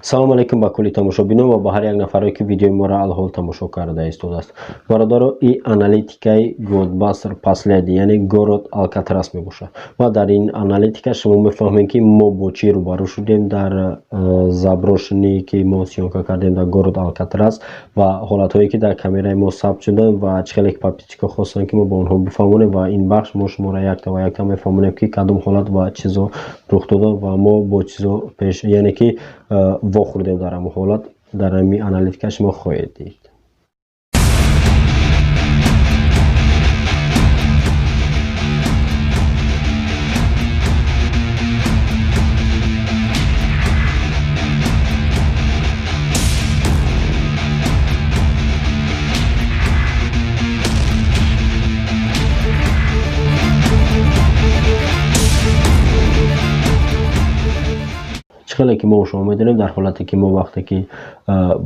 салом алейкум ба кулли тамошобинон ва ба ҳар як нафаре ки видеои моро алҳол тамошо карда истодааст. Бародаро, и аналитикаи Godbuster последи, яъне город Алкатрас мебошад. Ва дар ин аналитика шумо мефаҳмед ки мо бо чӣ рӯбарӯ шудем дар заброшенӣ ки мо сиёнка кардем дар город Алкатрас ва ҳолатҳое ки дар камераи мо сабт шуданд ва чӣ хеле подписчикҳо хостанд ки мо ба онҳо бифаҳмонем ва ин бахш мо шуморо якта ва якта мефаҳмонем ки кадом ҳолат ва чизо рух дода ва мо бо чизо пеш яъне ки вохӯрдем дар ҳамон ҳолат дар ҳамин аналитика шумо хоҳед дид. хеле ки мо шумо медонем дар ҳолате ки мо вақте ки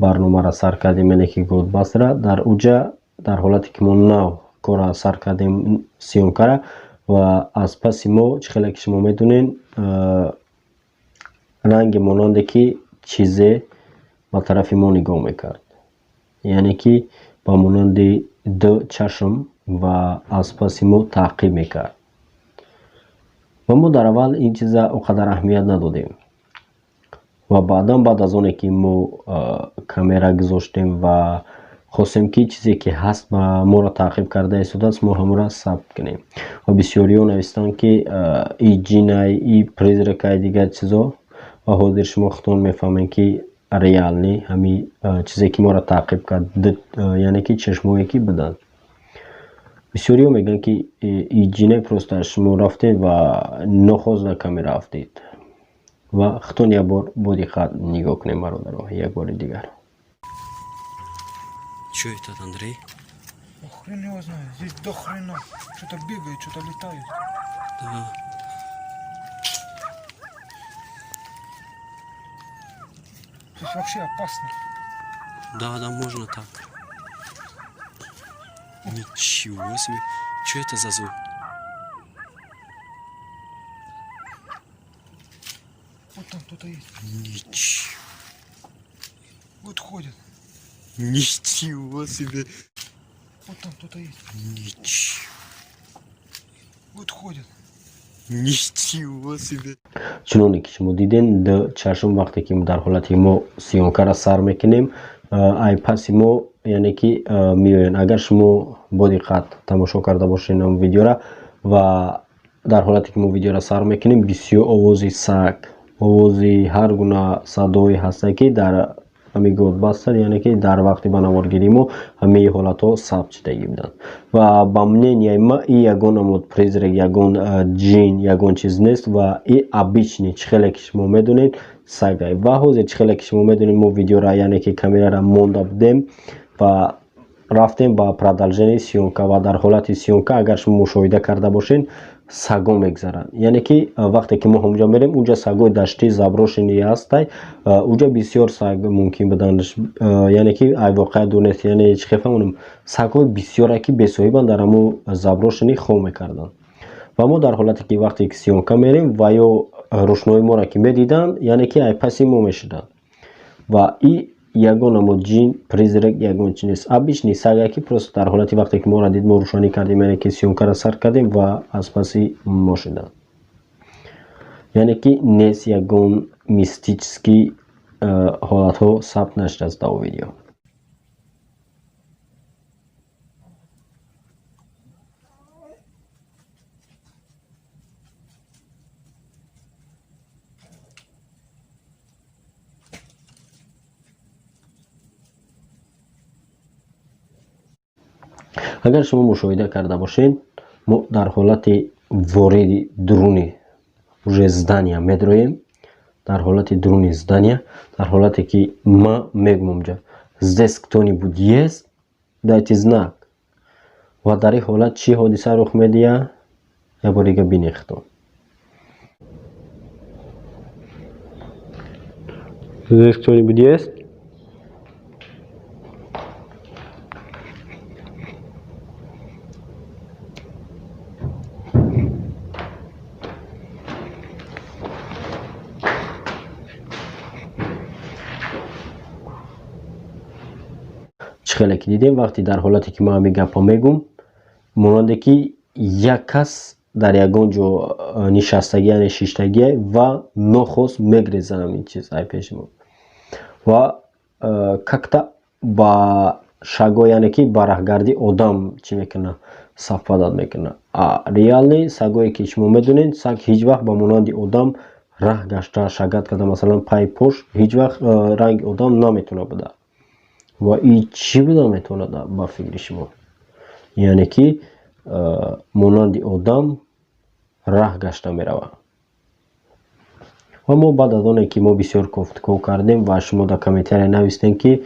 барномаро сар кардем яъне ки Godbuster дар уҷа дар ҳолате ки мо нав кора сар кардем сиёнкара ва аз паси мо чӣ хеле ки шумо медонем ранге монанде ки чизе ба тарафи мо нигоҳ мекард, яъне ки ба монанди ду чашм ва аз паси мо таъқиб мекард ва мо дар аввал ин чиза онқадар аҳамият надодем ва баъдан баъд аз оне ки мо камера гузоштем ва хостем ки чизе ки ҳаст ба моро таъқиб карда истодааст мо ҳамонро сабт кунем ва бисёриҳо навистанд ки и ҷинай и призракай дигар чизо ва ҳозир шумо худтон мефаҳмед ки реални ҳамин чизе ки моро таъқиб кард яъне ки чашмое ки буданд. бисёриҳо мегӯянд ки и ҷинай просто шумо рафтед ва нохоста камера афтед ва худтон як бор бо диққат нигоҳ кунед бародаро, як бори дигар. Что это, Андрей? Хрен его знает, здесь до хрена. Что-то бегает, что-то летает. Да. Здесь вообще опасно. Да, можно так. Ничего себе. Что это за звук? Вот там кто-то есть. Ничего. Вот ходит. Ничего себе. Вот там кто-то есть. Ничего. Вот ходит. Ничего себе. чуноне ки шумо дидем ду чашм вақте ки дар ҳолати мо сиёнкара сар мекунем ай паси мо яъне ки меоянд. агар шумо бо диққат тамошо карда бошед ам видеора ва дар ҳолате ки мо видеора сар мекунем бисёр овози саг, овози ҳар гуна садое ҳаста ки дар ҳамин Godbuster яъне ки дар вақти ба наворгирии мо ҳамаи ҳолатҳо сабт шудагӣ буданд ва ба мненияи ман и ягон амуд призрак, ягон ҷин, ягон чиз нест ва и обични чӣ хеле ки шумо медонед сагай ва ҳозир чӣ хеле ки шумо медонед мо видеора яъне ки камерара монда будем ва рафтем ба продолжении сиёнка ва дар ҳолати сиёнка агар шумо мушоҳида карда бошед саго мегзаранд, яъне ки вақте ки мо ҳамҷо мерем унҷа сагои даштӣ заброшенӣ ҳастай унҷа бисёр саг мумкин буданд, яъне ки ай воқеа дур нест, яъне чӣ фаҳмонам сагҳои бисёре ки бесоҳибанд дар ҳамон заброшенӣ хоб мекарданд ва мо дар ҳолате ки вақте ки сиёнка мерем ва ё рӯшнои моро ки медиданд яъне ки ай паси мо мешуданд ва и ягон амуд ҷин, призрак, ягон чи нест, обични сага ки просто дар ҳолати вақте ки моро дид мо рӯшонӣ кардем яъне ки сиёнкара сар кардем ва аз паси мо шуданд, яъне ки нест ягон мистически ҳолатҳо сабт нашудааст дар видео. агар шумо мушоҳида карда бошед мо дар ҳолати вориди дуруни уже здания медроем, дар ҳолати дуруни здания, дар ҳолате ки ман мегӯям ҷа здесь кто-нибудь есть, дайте знак ва дар ин ҳолат чӣ ҳодиса рух медиҳад як бор дига бинед худтон. здесь кто-нибудь есть? خیلی که دیدیم وقتی در حالتی که ما همین گپا میگم ماننده که یک کس در یگان جو نشستگی نشستگی و نخست میگریزه همین چیز ای پیش ما و ککتا با شاگو یعنی که برهگردی آدم چی میکنه صفادت میکنه ریالی سگویی که شما میدونین سگ هیچ وقت با مانند آدم راه گشته شاگرد کرده مثلا پای پشت هیچ وقت رنگ آدم نمیتونه بده و این چی بده میتونه با فکر شما یعنی که مانند آدم راه گشته میروه و ما بعد از اون که ما بسیار گفتگو کردیم و شما در کامنتاری نوشتین که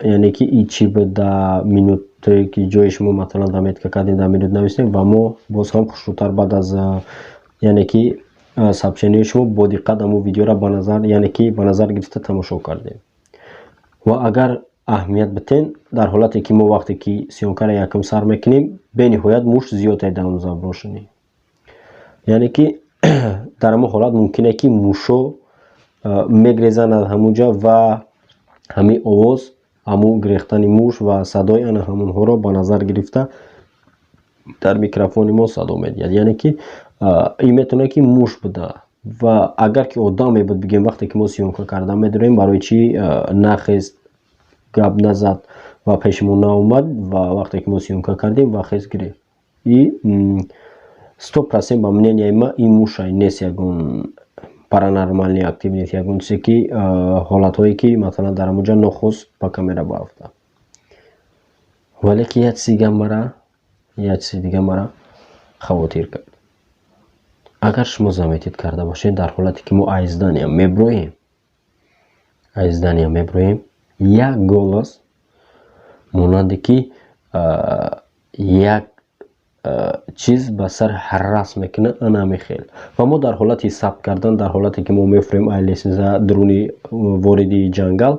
یعنی که این چی بده مینوت که جای شما مثلا دامید که کردین در مینوت نوشتیم و ما باز هم خوشتر بعد از یعنی که سابشنی شما با دقت همون ویدیو را به نظر یعنی که به نظر گرفته تماشا کردیم و اگر اهمیت بتین در حالتی که ما وقتی که سیانکار یکم سر میکنیم به نهایت موش زیاد ایدام زبروشنی یعنی که در همون حالت ممکنه که موشو میگریزن از همونجا و همین آواز همون گریختن موش و صدای آن همونها را به نظر گرفته در میکروفون ما صدا میدهد یعنی که این میتونه که موش بوده و اگر که آدمی بود بگیم وقتی که ما سیانکار کردن میدونیم برای چی نخست گپ نزد و پیشمون ناومد و وقتی که ما سیانکار کردیم و خیز گرفت این 100% با мнение ما این موش نیست یکون پارانورمالنی اکتیویتی یکون چیزی که حالت هایی که مثلا در اونجا نخست با کامera بافته ولی که یک چیز دیگه مرا خواطر کرد اگر شما زمیتید کرده باشید در حالتی که ما ایزدانی میبرویم یک گولس ماننده که یک چیز به سر حراس میکنه انا میخیل و ما در حالت ثبت کردن در حالتی که ما میفریم ایلیسنزا درونی واردی جنگل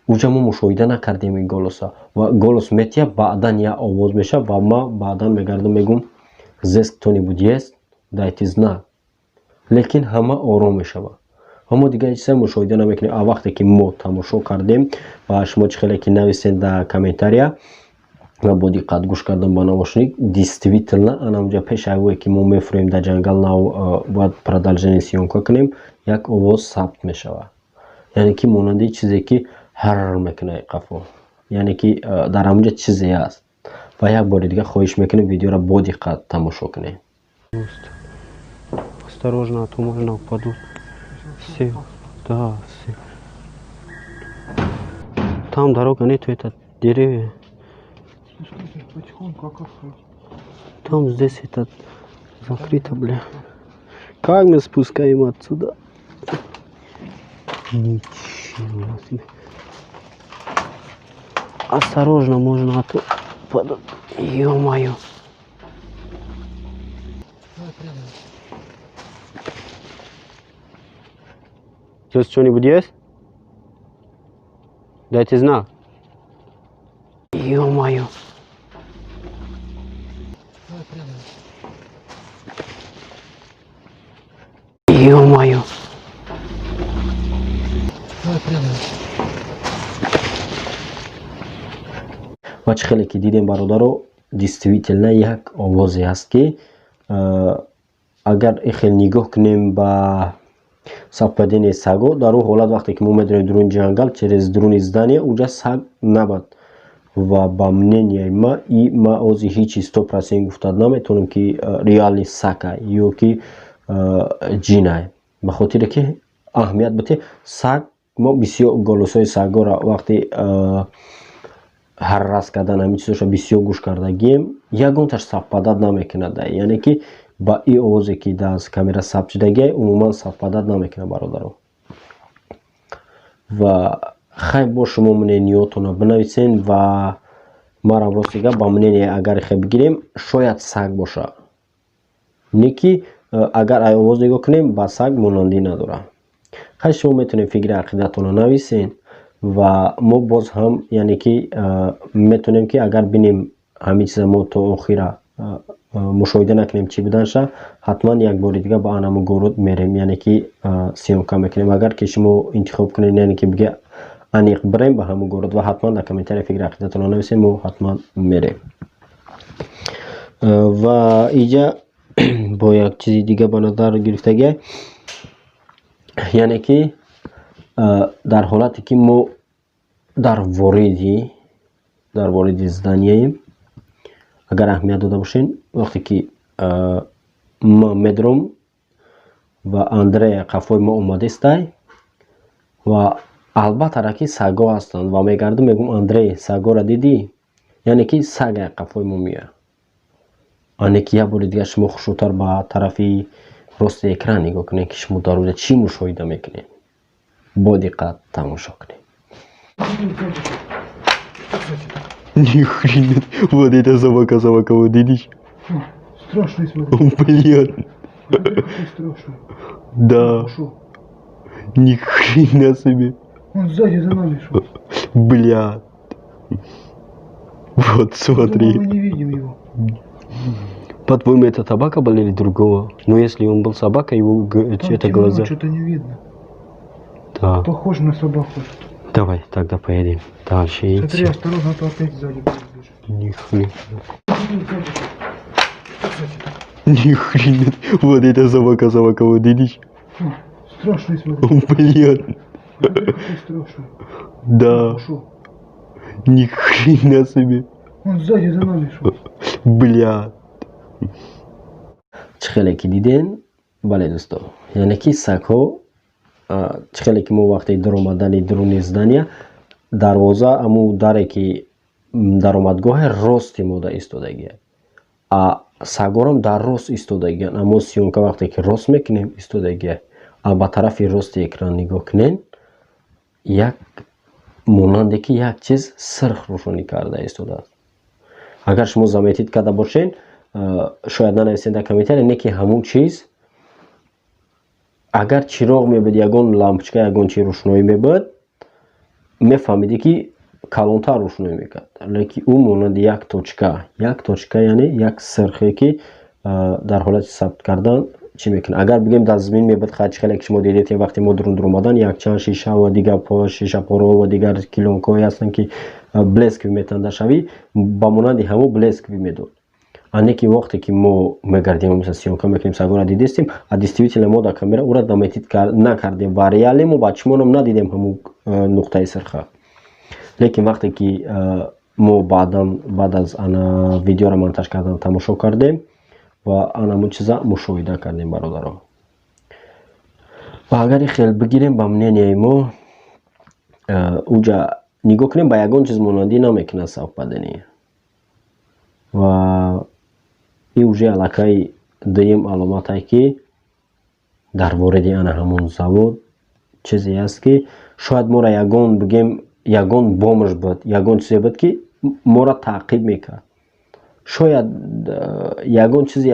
اونجا ما مشاهده نکردیم این گولس ها و گولس میتیه بعدا یا آواز میشه و ما بعدا میگردم میگم زسک تونی بودیست دایتیز نه لیکن همه آرام میشه اما دیگه چیزی مشاهده نمیکنیم وقتی که ما تماشا کردیم و شما خیلی که نویسید در کامنتاریا و با دقت گوش کردن با نواشنی دیستویتلنا اونجا پیش اوی که ما میفریم در جنگل ناو باید продолжение سیانکار کنیم یک آواز ثبت میشه یعنی که ماننده چیزی که هر میکنه قفا یعنی که در اونجا چیزی هست و یک بار دیگه خواهش میکنیم ویدیو را با دقت تماشا کنیم Осторожно, а то можно упадут. Все, да, все. Там дорога нету, это деревья. Потихоньку, а как ходить? Там здесь это закрыто, бля. Как мы спускаем отсюда? Ничего себе. Осторожно, можно, а то падать. Ё-моё. Здесь что-нибудь есть? Дайте знак. Ё-моё. Ё-моё. بچه خیلی که دیدیم برادرو دیستویتلنا یک آوازی هست که اگر خیلی نگاه کنیم با صفادین سگو در اون حالت وقتی که ما میدونیم درون جنگل через درون здание اونجا سگ نبود و با мнение ما اوزی هیچی 100% گفتاد نمیتونم که ریالی سگ یا که جینای به خاطر که اهمیت بده سگ ما بسیار گلوسای سگا را وقتی حراس کردن همین چیزش بسیار گوش کردگیم یگون تاش صفادت نمیکنه یعنی که با این آوازی که در کامera ثبت شدگی عموما صفادت نمیکنه برادرو و خیلی با شما мнениятون رو بنویسین و ما را راستی با мнение اگر خیلی بگیریم شاید سگ باشه نیکی اگر ای آواز نگاه کنیم با سگ مانندی نداره خیلی شما میتونید فکر عقیدتون رو نویسین و ما باز هم یعنی که میتونیم که اگر بینیم همین چیز ما تا آخر مشاهده نکنیم چی بدنشه حتما یک بار دیگه با آنمو گورود میریم یعنی که سیانکار میکنیم اگر که شما انتخاب کنید یعنی که بگه انیق بریم به همون گورد و حتما در کامنتاری فکر عقیدتون رو نویسیم و حتما میریم. و اینجا با یک چیزی دیگه به نظر گرفتگی، یعنی که در حالتی که ما در وارد زدنیه ایم، اگر اهمیت داده باشین وقتی که ما مدروم و اندره قفای ما اومده استای و البته راکی سگا هستند و میگردم میگم اندره سگا را دیدی، یعنی که سگ قفای ما میه. آنه که یه بار دیگه شما خوشتر به طرفی راست اکران نگاه کنید که شما در روز چی مشاهده میکنید. با دقت تماشا کنید. Ни хрена. Вот это собака вот видишь? Страшный, смотри. Блин. Страшный. Да. Шо? Ни хрена себе. Он сзади за нами шел. Бля. Вот смотри. Мы не видим его. По-твоему, это собака была или другого? Но если он был собака, его Там это темно, глаза. что-то не видно. Да. Похож на собаку. Давай, тогда поедем дальше. Смотри, осторожно, а то опять сзади будет бежать. Ни хрена. Ни хрена. Вот это собака вот видишь? Страшный, смотри. Блин. Какой страшный. Да. Шо? Ни хрена себе. Он сзади за нами шел. Бля. چخیلی که دیدین بله دوستو، یعنی که سگ ها چخیلی که ما وقتی در اومدن درون زدنیا دروازه امو داره که در اومدگاه راستی ما در ایستادگیه، سگ ها هم در راست ایستادگیه، اما سیونکه وقتی که راست میکنیم ایستادگیه، به طرف راست اکران نگاه کنین یک ماننده که یک چیز سرخ روشنی کرده ایستاده است. اگر شما زمیتید کرده باشین شاید ننویسین در کامنتاری اینه که همون چیز اگر چراغ میبود یگان لامپچکه یگان چی روشنایی میبود میفهمیدی که کلانتر روشنایی میکرد، لیکن اون مانند یک توچکه یعنی یک سرخی که در حالت ثبت کردن چی میکنه. اگر بگیم در زمین میبود خیلی که شما دیدید وقتی ما درون اومدن یک چند شیشه و دیگر شیشه پارو و دیگر کلونکایی هستن که بلسک میتونده شوی با مانند همو بلسک میدود. آنه که وقتی که ما میگردیم مثلا سیونکا میکنیم سگا را دیدیم دیستیویتیل ما در کامera او را دمیتید نکردیم و ریالی ما با چشمانم ندیدیم همو نقطه سرخه، لیکن وقتی که ما بعد از آن ویدیو را منتج کردن تماشا کردیم و آن چیزا مشاهده کردیم برادران. و اگر خیلی بگیریم با منی ما اوجا نگاه کنیم با یگان چیز مانندی نمیکنه صاف بدنی و این اوجه علاقه دیم علامت هایی که در وارد آن همون زود چیزی است که شاید ما را یگان بگیم یگان بامش بود یگان چیزی بود که ما را تعقیب میکرد، شاید یگان چیزی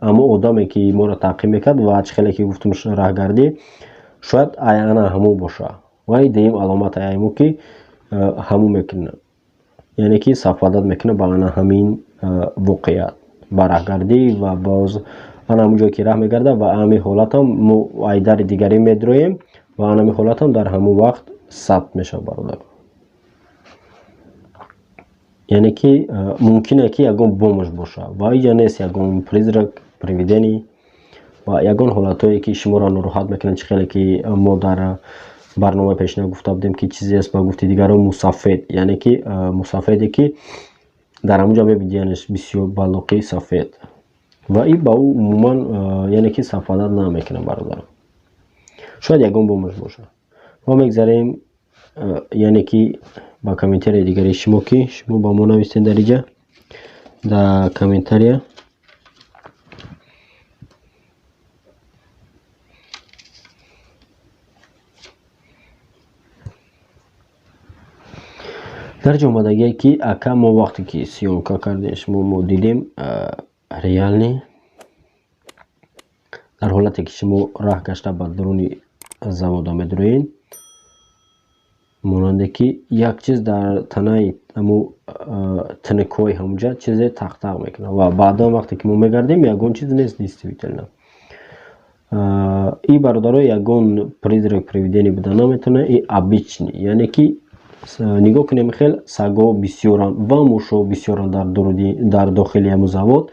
اما آدمی که ما را تعقیب میکرد و خیلی که گفتم راهگردی شاید آن همون باشه و این دیم علامت هایی که همون میکنه، یعنی که صفادت میکنه با آن همین واقعیت راهگردی و باز آن همون جایی که راه میگرده و همین حالت هم ما ایدر دیگری میدرویم و آن همین حالت هم در همون وقت ثبت میشه برادر. یعنی که ممکنه که یگان بومش باشه و اینجا نیست یگان پریزرک پریویدنی و یگان حالتایی که شما را ناراحت میکنن. خیلی که ما در برنامه پیشنهاد گفته بودیم که چیزی است با گفته دیگر مسافد، یعنی که مسافدی که در همونجا میبینیش بسیار بلوقی سفید و این با او عموما یعنی که سفادت نمیکنه برادر، شاید یگان بومش باشه و میگذاریم یعنی که با کامنتاری دیگری شما که شما با ما نویسین در اینجا در کامنتاری در اومدگی که اکا ما وقتی که سیونکا کردیم شما دیدیم ریال نی در حالتی که شما راه گشته با درونی زوادا میدروین ماننده که یک چیز در تنه امو تنکوی همونجا چیزی تق میکنه و بعدا وقتی که ما میگردیم یگون چیز نیست دیستیویتل نه И бародаро ягон призрак привидение буда наметавонад, и обичный, яъне ки нигоҳ кунем хел саго бисёранд ва мушо бисёранд дар дохили ҳамун завод.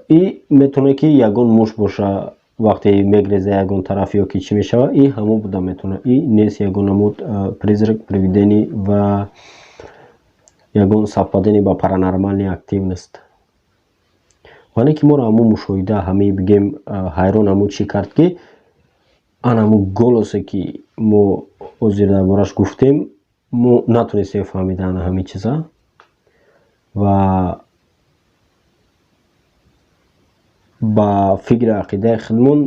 И метавонад ки ягон муш боша, вақте мегреза ягон тараф ё ки чӣ мешава, и ҳамон буда метавонад. И нест ягон ҳамун призрак привидение ва ягон совпадение ба паранормальный активност. вале ки моро ҳамун мушоҳида ҳамаи бигем ҳайрон ҳамун чӣ кард ки ан ҳамун голосе ки мо ҳозир дар бораш гуфтем, мо натонистем фаҳмида ана ҳамин чиза ва ба фикри ақидаи худмон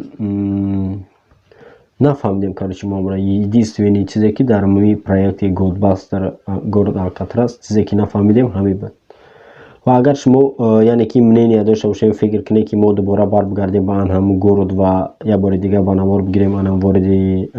нафаҳмидем. Короче, мо амра единственный чизе ки дар ҳамаи проекти Ghostbusters город Алкатрас чизе ки нафаҳмидем ҳамин буд. ва агар шумо яъне ки мнение дошта бошем, фикр кунем ки мо дубора барбигардем ба ан ҳамун город ва як бори дигар ба навор бигирем анам вориди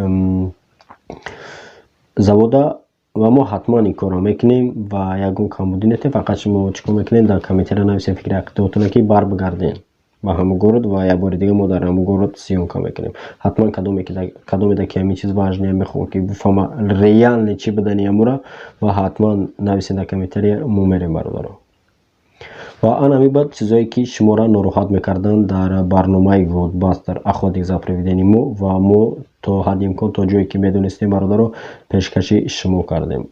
завода, ва мо ҳатман ин корро мекунем ва ягон камбудӣ нетем. Фақат шумо чӣ кор мекунем, дар комментария нависем фикри ақидатона ки барбигардем ба ҳамун город ва як бори дигар мо дар ҳамун город сиёмка мекунем. ҳатман кадомеда ки ҳамин чиз важне мехоҳам ки бифаҳма реалне чӣ будани ҳамура, ва ҳатман нависем дар комментария, мо мерем бародаро. ва ан ҳамин бад чизое ки шуморо нороҳат мекарданд дар барномаи Ghostbusters охотник за привидение мо, ва мо то ҳадди имкон то ҷое ки медонистем бародаро пешкаши шумо кардем.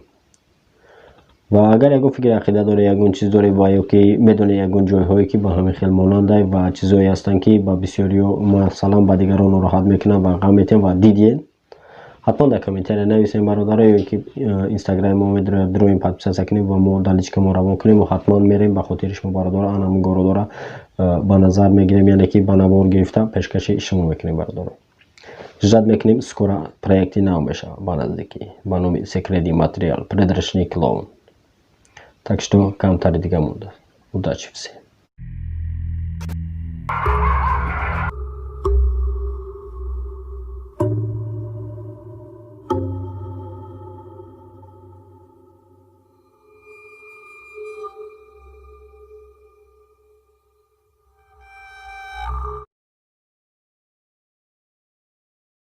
ва агар ягон фикри ақида доред, ягон чиз доред ва ё ки медонед ягон ҷойҳое ки ба ҳамин хел монандай ва чизое ҳастанд ки ба бисёриҳо масалан ба дигарон нороҳат мекунанд ва ғам метиҳанд ва дидед, ҳатман дар комментария нависем бародаро, ё ки инстаграми мо медроем подписатсия кунем ва мо дар личка мо равон кунем, ва ҳатман мерем ба хотири шумо бародаро ан ҳамун городора ба назар мегирем, яъне ки ба навор гирифта пешкаши шумо мекунем бародаро. Ждать мекунем, скоро проекти нав мешавад ба наздикӣ ба номи секретный материал, призрачный клоун. Так что камтари дигар монда. Удачи все.